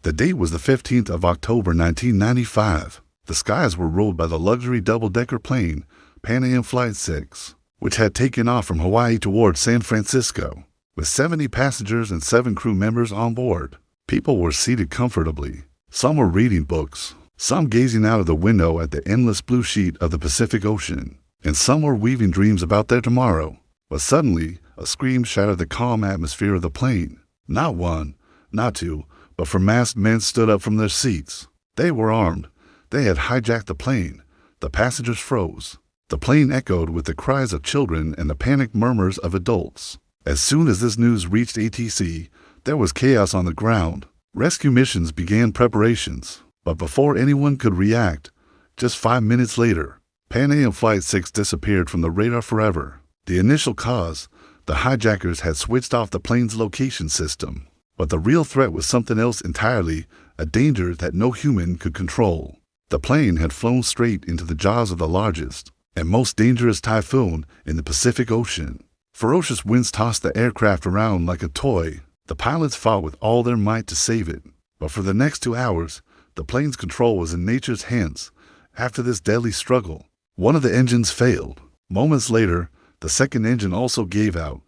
The date was the 15th of October 1995. The skies were ruled by the luxury double-decker plane, Pan Am Flight 6, which had taken off from Hawaii towards San Francisco. With 70 passengers and 7 crew members on board, people were seated comfortably. Some were reading books, some gazing out of the window at the endless blue sheet of the Pacific Ocean, and some were weaving dreams about their tomorrow. But suddenly, a scream shattered the calm atmosphere of the plane. Not one, not two, but four masked men stood up from their seats. They were armed. They had hijacked the plane. The passengers froze. The plane echoed with the cries of children and the panicked murmurs of adults. As soon as this news reached ATC, there was chaos on the ground. Rescue missions began preparations. But before anyone could react, just 5 minutes later, Pan Am Flight 6 disappeared from the radar forever. The initial cause, the hijackers had switched off the plane's location system. But the real threat was something else entirely, a danger that no human could control. The plane had flown straight into the jaws of the largest and most dangerous typhoon in the Pacific Ocean. Ferocious winds tossed the aircraft around like a toy. The pilots fought with all their might to save it. But for the next 2 hours, the plane's control was in nature's hands. After this deadly struggle, one of the engines failed. Moments later, the second engine also gave out.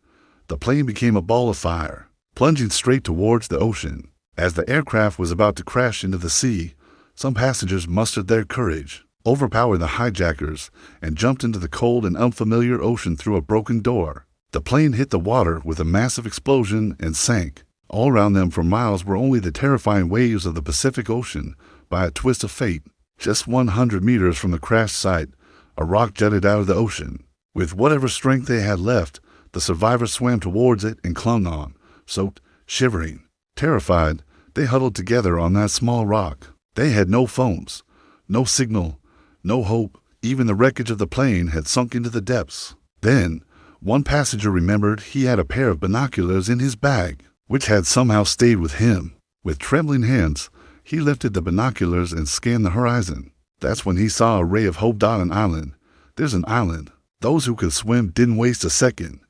The plane became a ball of fire, plunging straight towards the ocean. As the aircraft was about to crash into the sea, some passengers mustered their courage, overpowered the hijackers, and jumped into the cold and unfamiliar ocean through a broken door. The plane hit the water with a massive explosion and sank. All around them for miles were only the terrifying waves of the Pacific Ocean. By a twist of fate, just 100 meters from the crash site, a rock jutted out of the ocean. With whatever strength they had left, the survivors swam towards it and clung on, soaked, shivering. Terrified, they huddled together on that small rock. They had no phones, no signal, no hope. Even the wreckage of the plane had sunk into the depths. Then, one passenger remembered he had a pair of binoculars in his bag, which had somehow stayed with him. With trembling hands, he lifted the binoculars and scanned the horizon. That's when he saw a ray of hope on an island. There's an island. Those who could swim didn't waste a second.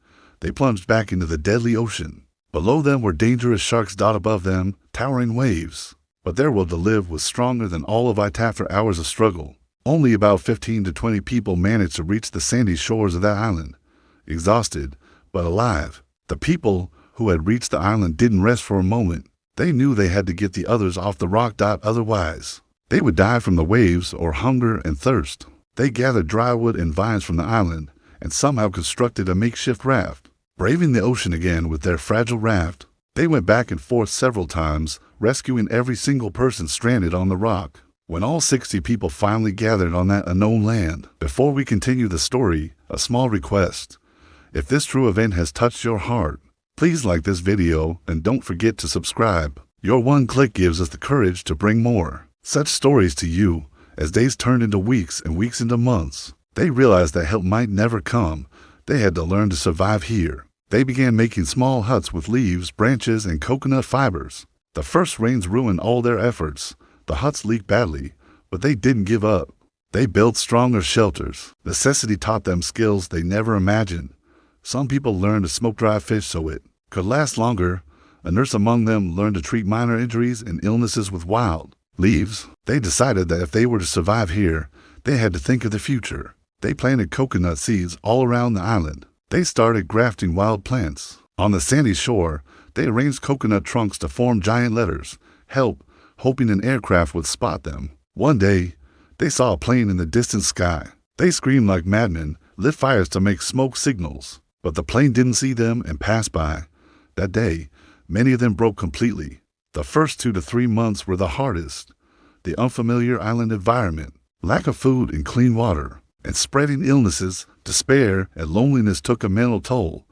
They plunged back into the deadly ocean. Below them were dangerous sharks, dot above them, towering waves. But their will to live was stronger than all of it. After hours of struggle, only about 15 to 20 people managed to reach the sandy shores of that island. Exhausted, but alive. The people who had reached the island didn't rest for a moment. They knew they had to get the others off the rock, otherwise they would die from the waves or hunger and thirst. They gathered dry wood and vines from the island and somehow constructed a makeshift raft. Braving the ocean again with their fragile raft, they went back and forth several times, rescuing every single person stranded on the rock. When all 60 people finally gathered on that unknown land, before we continue the story, a small request. If this true event has touched your heart, please like this video and don't forget to subscribe. Your one click gives us the courage to bring more such stories to you. As days turned into weeks and weeks into months, they realized that help might never come. They had to learn to survive here. They began making small huts with leaves, branches, and coconut fibers. The first rains ruined all their efforts. The huts leaked badly, but they didn't give up. They built stronger shelters. Necessity taught them skills they never imagined. Some people learned to smoke dry fish so it could last longer. A nurse among them learned to treat minor injuries and illnesses with wild leaves. They decided that if they were to survive here, they had to think of the future. They planted coconut seeds all around the island. They started grafting wild plants. On the sandy shore, they arranged coconut trunks to form giant letters, help, hoping an aircraft would spot them. One day, they saw a plane in the distant sky. They screamed like madmen, lit fires to make smoke signals, but the plane didn't see them and passed by. That day, many of them broke completely. The first 2 to 3 months were the hardest. The unfamiliar island environment, lack of food and clean water, and spreading illnesses, despair, and loneliness took a mental toll.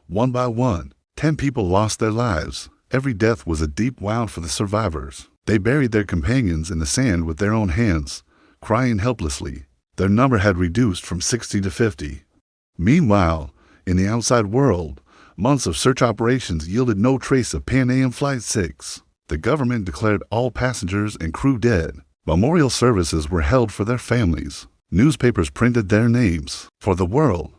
One by one, 10 people lost their lives. Every death was a deep wound for the survivors. They buried their companions in the sand with their own hands, crying helplessly. Their number had reduced from 60 to 50. Meanwhile, in the outside world, months of search operations yielded no trace of Pan Am Flight 6. The government declared all passengers and crew dead. Memorial services were held for their families. Newspapers printed their names. For the world,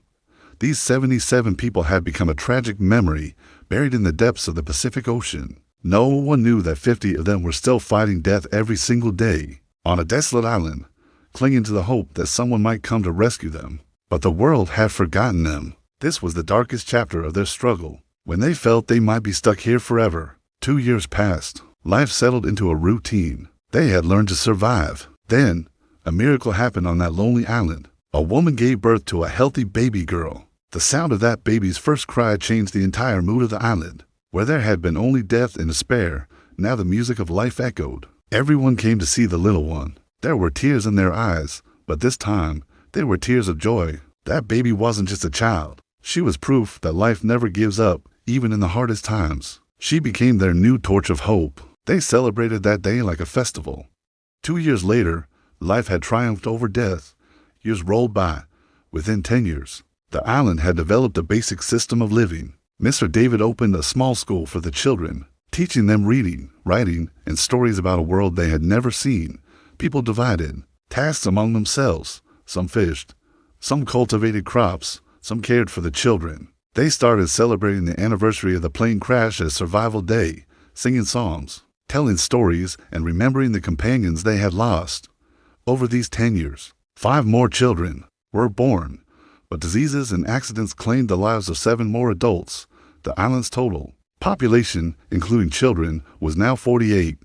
these 77 people had become a tragic memory buried in the depths of the Pacific Ocean. No one knew that 50 of them were still fighting death every single day on a desolate island, clinging to the hope that someone might come to rescue them. But the world had forgotten them. This was the darkest chapter of their struggle, when they felt they might be stuck here forever. 2 years passed. Life settled into a routine. They had learned to survive. Then, a miracle happened on that lonely island. A woman gave birth to a healthy baby girl. The sound of that baby's first cry changed the entire mood of the island. Where there had been only death and despair, now the music of life echoed. Everyone came to see the little one. There were tears in their eyes, but this time, they were tears of joy. That baby wasn't just a child. She was proof that life never gives up, even in the hardest times. She became their new torch of hope. They celebrated that day like a festival. 2 years later, life had triumphed over death. Years rolled by. Within 10 years, the island had developed a basic system of living. Mr. David opened a small school for the children, teaching them reading, writing, and stories about a world they had never seen. People divided tasks among themselves. Some fished, some cultivated crops, some cared for the children. They started celebrating the anniversary of the plane crash as Survival Day, singing songs, telling stories, and remembering the companions they had lost. Over these 10 years, 5 more children were born, but diseases and accidents claimed the lives of 7 more adults. The island's total population, including children, was now 48.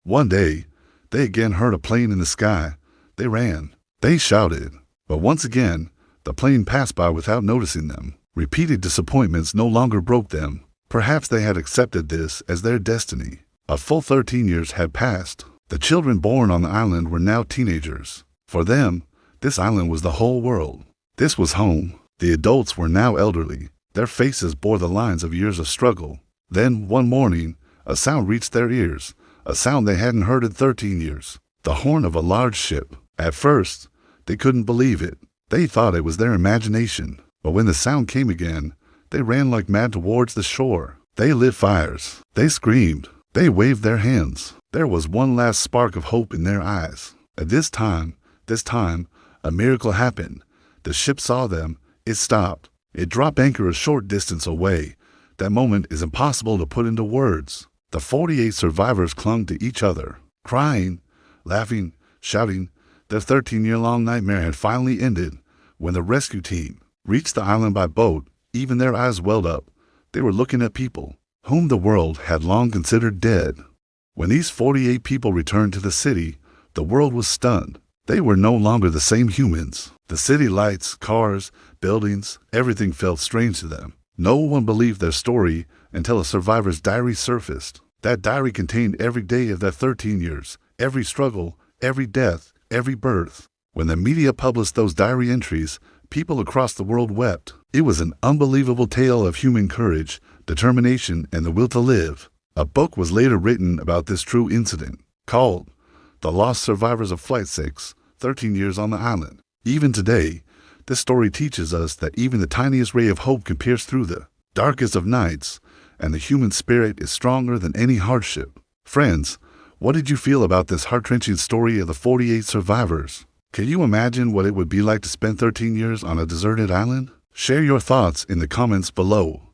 One day, they again heard a plane in the sky. They ran. They shouted. But once again, the plane passed by without noticing them. Repeated disappointments no longer broke them. Perhaps they had accepted this as their destiny. A full 13 years had passed. The children born on the island were now teenagers. For them, this island was the whole world. This was home. The adults were now elderly. Their faces bore the lines of years of struggle. Then, one morning, a sound reached their ears, a sound they hadn't heard in 13 years. The horn of a large ship. At first, they couldn't believe it. They thought it was their imagination. But when the sound came again, they ran like mad towards the shore. They lit fires. They screamed. They waved their hands. There was one last spark of hope in their eyes. At this time, a miracle happened. The ship saw them. It stopped. It dropped anchor a short distance away. That moment is impossible to put into words. The 48 survivors clung to each other, crying, laughing, shouting. Their 13-year-long nightmare had finally ended. When the rescue team reached the island by boat, even their eyes welled up. They were looking at people whom the world had long considered dead. When these 48 people returned to the city, the world was stunned. They were no longer the same humans. The city lights, cars, buildings, everything felt strange to them. No one believed their story until a survivor's diary surfaced. That diary contained every day of their 13 years, every struggle, every death, every birth. When the media published those diary entries, people across the world wept. It was an unbelievable tale of human courage, determination, and the will to live. A book was later written about this true incident, called The Lost Survivors of Flight 6, 13 Years on the Island. Even today, this story teaches us that even the tiniest ray of hope can pierce through the darkest of nights, and the human spirit is stronger than any hardship. Friends, what did you feel about this heart-wrenching story of the 48 survivors? Can you imagine what it would be like to spend 13 years on a deserted island? Share your thoughts in the comments below.